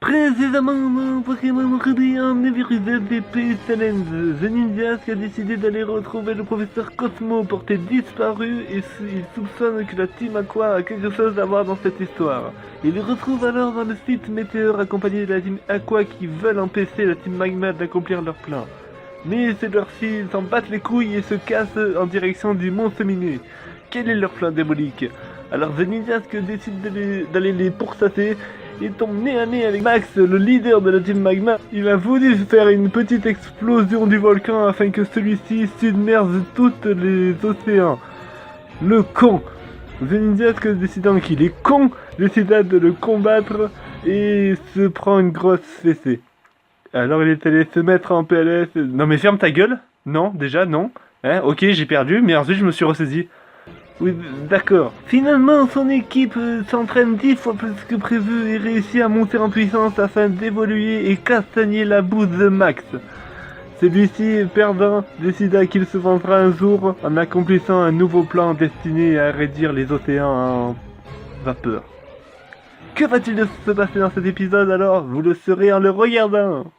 Précisément dans Pokémon Radiant MVP Challenge, The Ninjask a décidé d'aller retrouver le professeur Cosmo porté disparu et il soupçonne que la Team Aqua a quelque chose à voir dans cette histoire. Il le retrouve alors dans le site Météor accompagné de la Team Aqua qui veulent empêcher la Team Magma d'accomplir leur plan. Mais ces heures-ci, ils s'en battent les couilles et se cassent en direction du Mont Seminé. Quel est leur plan diabolique? Alors The Ninjask décide d'aller les pourchasser. Il tombe nez à nez avec Max, le leader de la Team Magma. Il a voulu faire une petite explosion du volcan afin que celui-ci submerge tous les océans. Le con! The Ninjask, décidant qu'il est con, décida de le combattre et se prend une grosse fessée. Alors il est allé se mettre en PLS. Non mais ferme ta gueule! Non, déjà non. Hein, ok, j'ai perdu, mais ensuite je me suis ressaisi. Oui, d'accord. Finalement, son équipe s'entraîne 10 fois plus que prévu et réussit à monter en puissance afin d'évoluer et castagner la bouse de Max. Celui-ci, perdant, décida qu'il se vengera un jour en accomplissant un nouveau plan destiné à réduire les océans en vapeur. Que va-t-il se passer dans cet épisode alors? Vous le saurez en le regardant.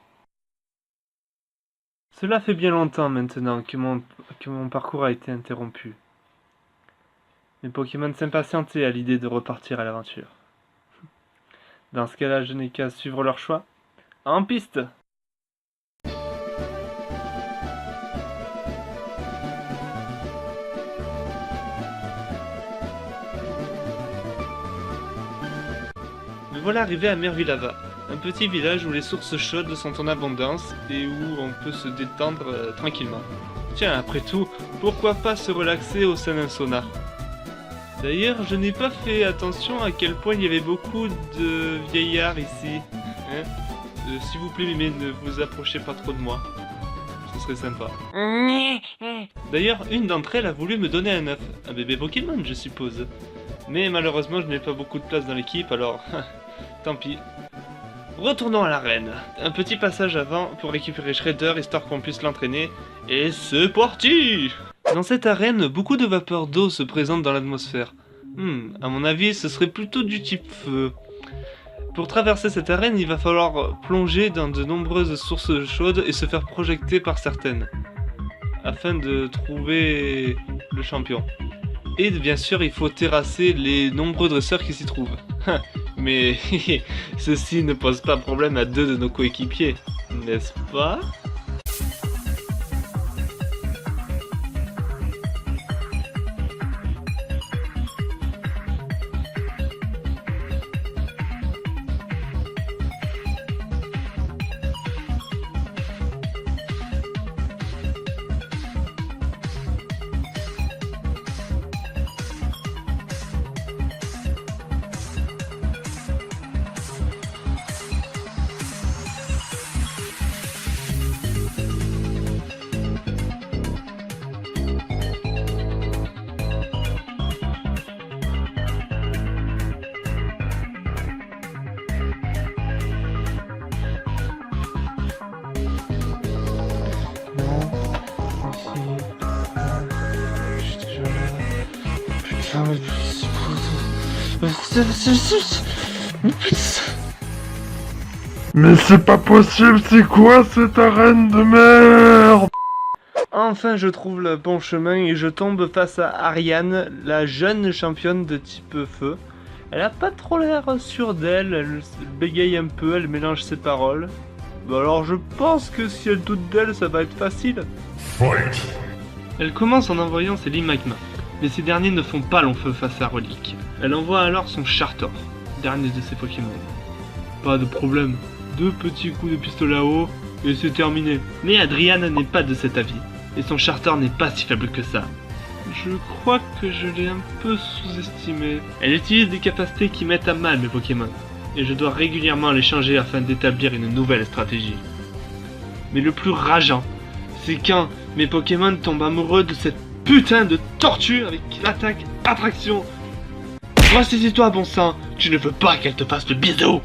Cela fait bien longtemps maintenant que mon parcours a été interrompu. Mes Pokémon s'impatientaient à l'idée de repartir à l'aventure. Dans ce cas-là, je n'ai qu'à suivre leur choix. En piste! Me voilà arrivé à Mervilava, un petit village où les sources chaudes sont en abondance et où on peut se détendre tranquillement. Tiens, après tout, pourquoi pas se relaxer au sein d'un sauna? D'ailleurs, je n'ai pas fait attention à quel point il y avait beaucoup de vieillards ici. Hein, s'il vous plaît, mais ne vous approchez pas trop de moi. Ce serait sympa. D'ailleurs, une d'entre elles a voulu me donner un œuf. Un bébé Pokémon, je suppose. Mais malheureusement, je n'ai pas beaucoup de place dans l'équipe, alors... tant pis. Retournons à l'arène. Un petit passage avant pour récupérer Shredder, histoire qu'on puisse l'entraîner. Et c'est parti! Dans cette arène, beaucoup de vapeurs d'eau se présentent dans l'atmosphère. À mon avis, ce serait plutôt du type feu. Pour traverser cette arène, il va falloir plonger dans de nombreuses sources chaudes et se faire projeter par certaines, afin de trouver le champion. Et bien sûr, il faut terrasser les nombreux dresseurs qui s'y trouvent. Mais ceci ne pose pas problème à deux de nos coéquipiers, n'est-ce pas ? Mais c'est pas possible, c'est quoi cette arène de merde? Enfin, je trouve le bon chemin et je tombe face à Ariane, la jeune championne de type feu. Elle a pas trop l'air sûre d'elle, elle bégaye un peu, elle mélange ses paroles. Bah alors je pense que si elle doute d'elle, ça va être facile. Fight. Elle commence en envoyant ses Magma, mais ces derniers ne font pas long feu face à Relique. Elle envoie alors son Chartor, dernier de ses Pokémon. Pas de problème, 2 petits coups de pistolet à eau et c'est terminé. Mais Adriane n'est pas de cet avis, et son Chartor n'est pas si faible que ça. Je crois que je l'ai un peu sous-estimé. Elle utilise des capacités qui mettent à mal mes Pokémon, et je dois régulièrement les changer afin d'établir une nouvelle stratégie. Mais le plus rageant, c'est quand mes Pokémon tombent amoureux de cette putain de tortue avec l'attaque attraction. Ressaisis-toi, bon sang, tu ne veux pas qu'elle te fasse le bisou.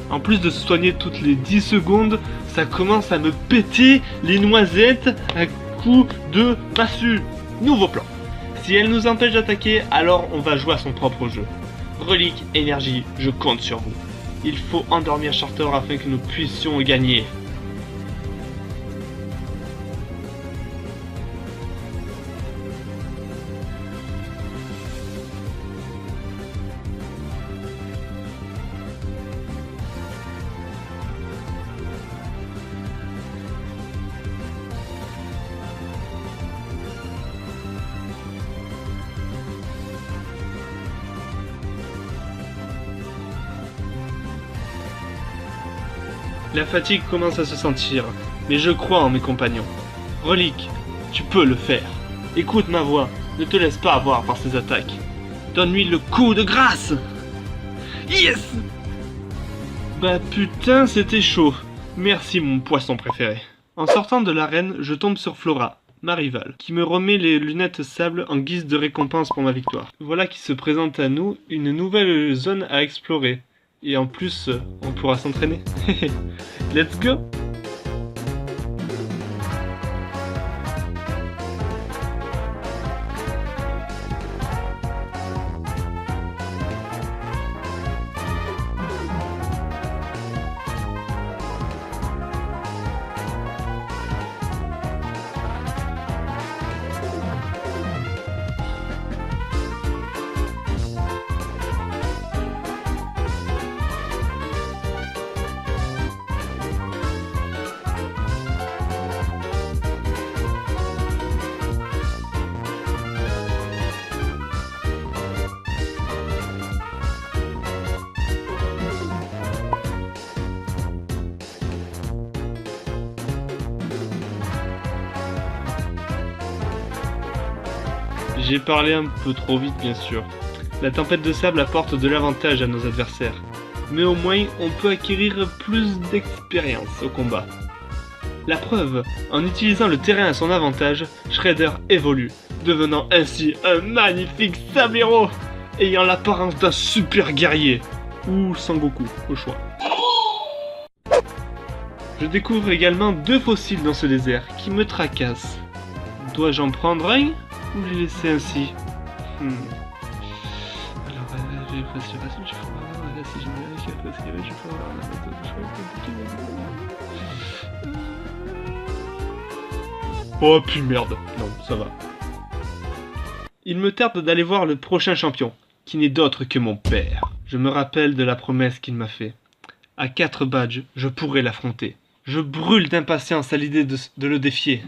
En plus de se soigner toutes les 10 secondes, ça commence à me péter les noisettes à coups de massue. Nouveau plan. Si elle nous empêche d'attaquer, alors on va jouer à son propre jeu. Relique, énergie, je compte sur vous. Il faut endormir Shorter afin que nous puissions gagner. La fatigue commence à se sentir, mais je crois en mes compagnons. Relique, tu peux le faire. Écoute ma voix, ne te laisse pas avoir par ces attaques. Donne-lui le coup de grâce. Yes! Bah putain, c'était chaud. Merci mon poisson préféré. En sortant de l'arène, je tombe sur Flora, ma rivale, qui me remet les lunettes sable en guise de récompense pour ma victoire. Voilà qui se présente à nous une nouvelle zone à explorer. Et en plus, on pourra s'entraîner. Let's go! J'ai parlé un peu trop vite bien sûr. La tempête de sable apporte de l'avantage à nos adversaires, mais au moins on peut acquérir plus d'expérience au combat. La preuve, en utilisant le terrain à son avantage, Shredder évolue, devenant ainsi un magnifique sablero, ayant l'apparence d'un super guerrier, ou Sangoku, au choix. Je découvre également 2 fossiles dans ce désert qui me tracassent. Dois-je en prendre un ou les laisser ainsi? Alors, j'ai facile, je peux avoir si je peux avoir Oh puis merde, non, ça va. Il me tarde d'aller voir le prochain champion, qui n'est d'autre que mon père. Je me rappelle de la promesse qu'il m'a fait. À 4 badges, je pourrais l'affronter. Je brûle d'impatience à l'idée de le défier.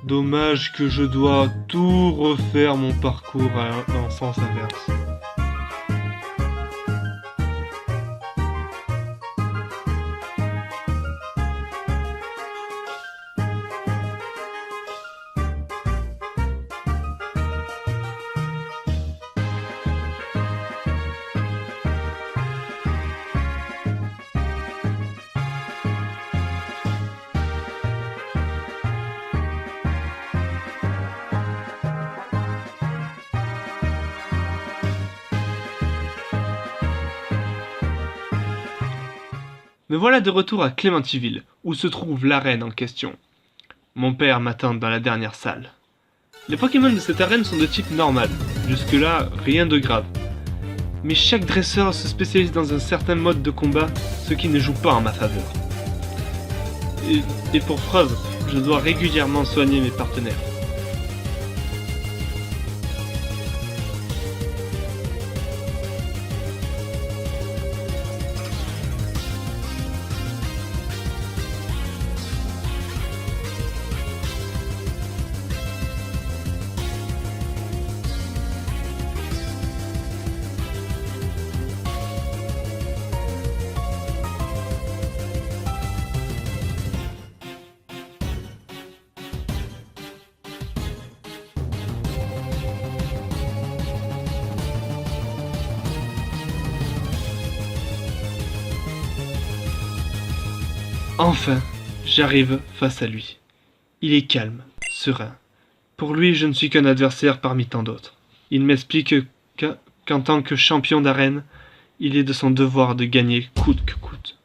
Dommage que je dois tout refaire mon parcours en sens inverse. Me voilà de retour à Clémentiville, où se trouve l'arène en question. Mon père m'attend dans la dernière salle. Les Pokémon de cette arène sont de type normal, jusque-là rien de grave. Mais chaque dresseur se spécialise dans un certain mode de combat, ce qui ne joue pas en ma faveur. Et pour preuve, je dois régulièrement soigner mes partenaires. Enfin, j'arrive face à lui. Il est calme, serein. Pour lui, je ne suis qu'un adversaire parmi tant d'autres. Il m'explique qu'en tant que champion d'arène, il est de son devoir de gagner coûte que coûte.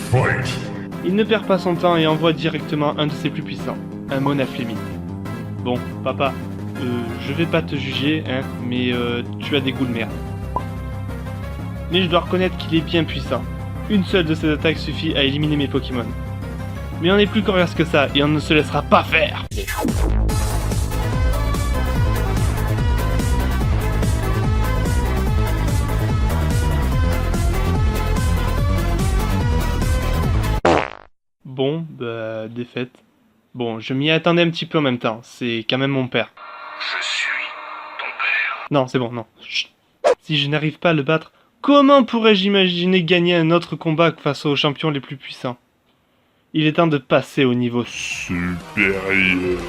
Fight! Il ne perd pas son temps et envoie directement un de ses plus puissants, un Monaflémine. Bon, papa, Je vais pas te juger, hein, mais tu as des goûts de merde. Mais je dois reconnaître qu'il est bien puissant. Une seule de ses attaques suffit à éliminer mes Pokémon. Mais on est plus coriace que ça, et on ne se laissera pas faire. Bon, bah, défaite. Bon, je m'y attendais un petit peu en même temps, c'est quand même mon père. Je suis ton père. Non, c'est bon, non. Chut. Si je n'arrive pas à le battre, comment pourrais-je imaginer gagner un autre combat face aux champions les plus puissants? Il est temps de passer au niveau. Supérieur.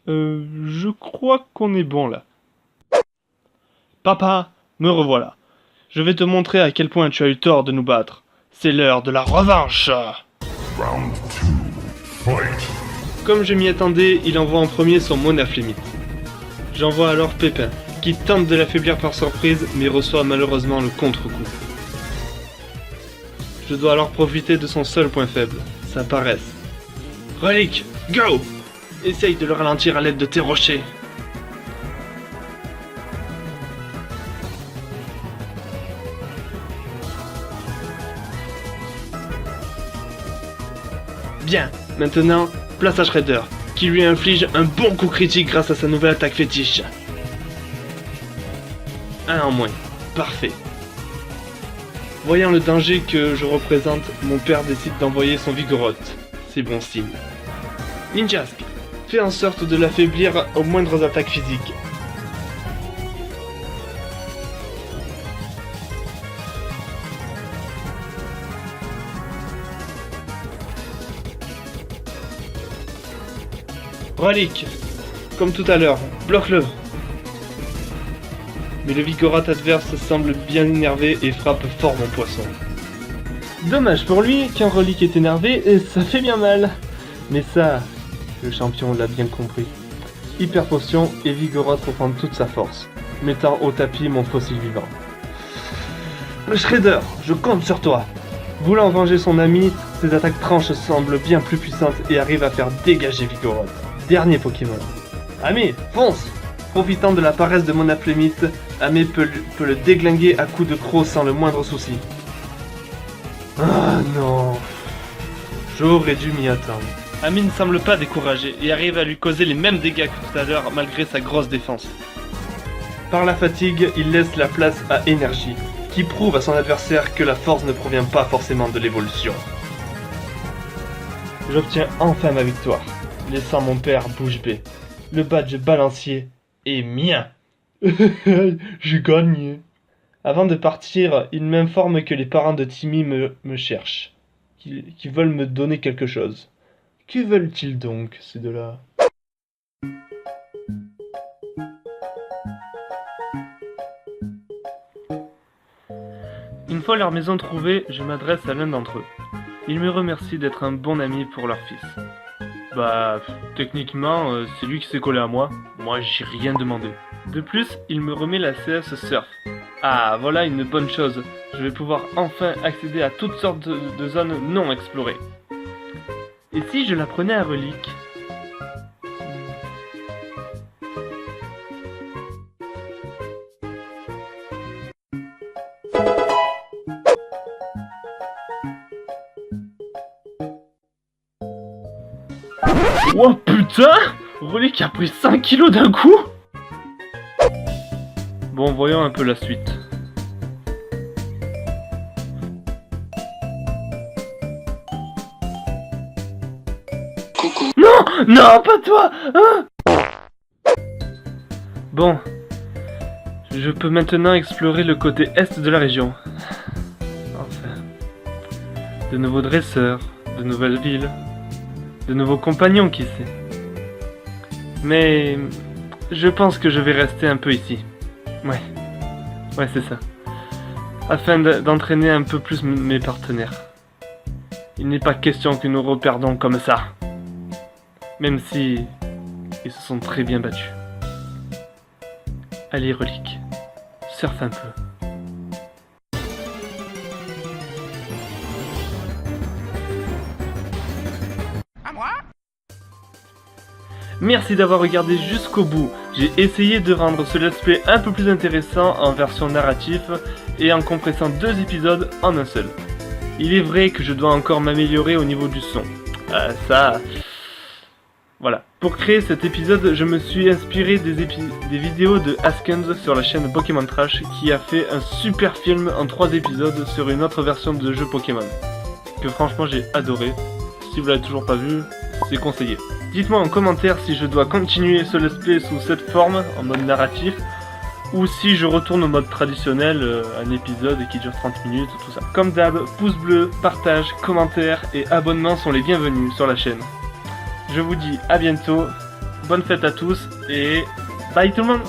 Je crois qu'on est bon là. Papa, me revoilà. Je vais te montrer à quel point tu as eu tort de nous battre. C'est l'heure de la revanche. Round 2. Fight. Comme je m'y attendais, il envoie en premier son Monaflémite. J'envoie alors Pépin, qui tente de l'affaiblir par surprise, mais reçoit malheureusement le contre-coup. Je dois alors profiter de son seul point faible, sa paresse. Relique, go! Essaye de le ralentir à l'aide de tes rochers. Bien, maintenant, place à Shredder, qui lui inflige un bon coup critique grâce à sa nouvelle attaque fétiche. Un en moins, parfait. Voyant le danger que je représente, mon père décide d'envoyer son Vigoroth. C'est bon signe. Ninjask, fais en sorte de l'affaiblir aux moindres attaques physiques. Relique, comme tout à l'heure, bloque-le. Mais le Vigoroth adverse semble bien énervé et frappe fort mon poisson. Dommage pour lui qu'un Relique est énervé et ça fait bien mal. Mais ça, le champion l'a bien compris. Hyper potion et Vigoroth reprend toute sa force, mettant au tapis mon fossile vivant. Le Shredder, je compte sur toi. Voulant venger son ami, ses attaques tranches semblent bien plus puissantes et arrivent à faire dégager Vigoroth. Dernier Pokémon. Ami, fonce! Profitant de la paresse de Monaflémite, Amé peut le déglinguer à coups de croc sans le moindre souci. Ah non! J'aurais dû m'y attendre. Amé ne semble pas découragé et arrive à lui causer les mêmes dégâts que tout à l'heure malgré sa grosse défense. Par la fatigue, il laisse la place à Énergie, qui prouve à son adversaire que la force ne provient pas forcément de l'évolution. J'obtiens enfin ma victoire, laissant mon père bouche bée. Le badge balancier est mien. J'ai gagné. Avant de partir, il m'informe que les parents de Timmy me cherchent, qu'ils veulent me donner quelque chose. Que veulent-ils donc, ces deux-là? Une fois leur maison trouvée, je m'adresse à l'un d'entre eux. Ils me remercient d'être un bon ami pour leur fils. Bah, techniquement, c'est lui qui s'est collé à moi. Moi, j'ai rien demandé. De plus, il me remet la CS Surf. Ah, voilà une bonne chose. Je vais pouvoir enfin accéder à toutes sortes de zones non explorées. Et si je la prenais à relique? Oh putain! Relique a pris 5 kilos d'un coup? Bon, voyons un peu la suite. Coucou. Non! Non, pas toi! Hein? Bon. Je peux maintenant explorer le côté est de la région. Enfin. De nouveaux dresseurs, de nouvelles villes, de nouveaux compagnons, qui sait. Mais je pense que je vais rester un peu ici. Ouais, c'est ça. Afin d'entraîner un peu plus mes partenaires. Il n'est pas question que nous reperdons comme ça. Même si ils se sont très bien battus. Allez, Relique, surfe un peu. Merci d'avoir regardé jusqu'au bout. J'ai essayé de rendre ce let's play un peu plus intéressant en version narratif et en compressant 2 épisodes en un seul. Il est vrai que je dois encore m'améliorer au niveau du son. Voilà. Pour créer cet épisode, je me suis inspiré des vidéos de Askens sur la chaîne Pokémon Trash qui a fait un super film en 3 épisodes sur une autre version de jeu Pokémon. Que franchement j'ai adoré. Si vous l'avez toujours pas vu, c'est conseillé. Dites-moi en commentaire si je dois continuer ce let's play sous cette forme, en mode narratif, ou si je retourne au mode traditionnel, un épisode qui dure 30 minutes, tout ça. Comme d'hab, pouce bleu, partage, commentaire et abonnement sont les bienvenus sur la chaîne. Je vous dis à bientôt, bonne fête à tous et bye tout le monde!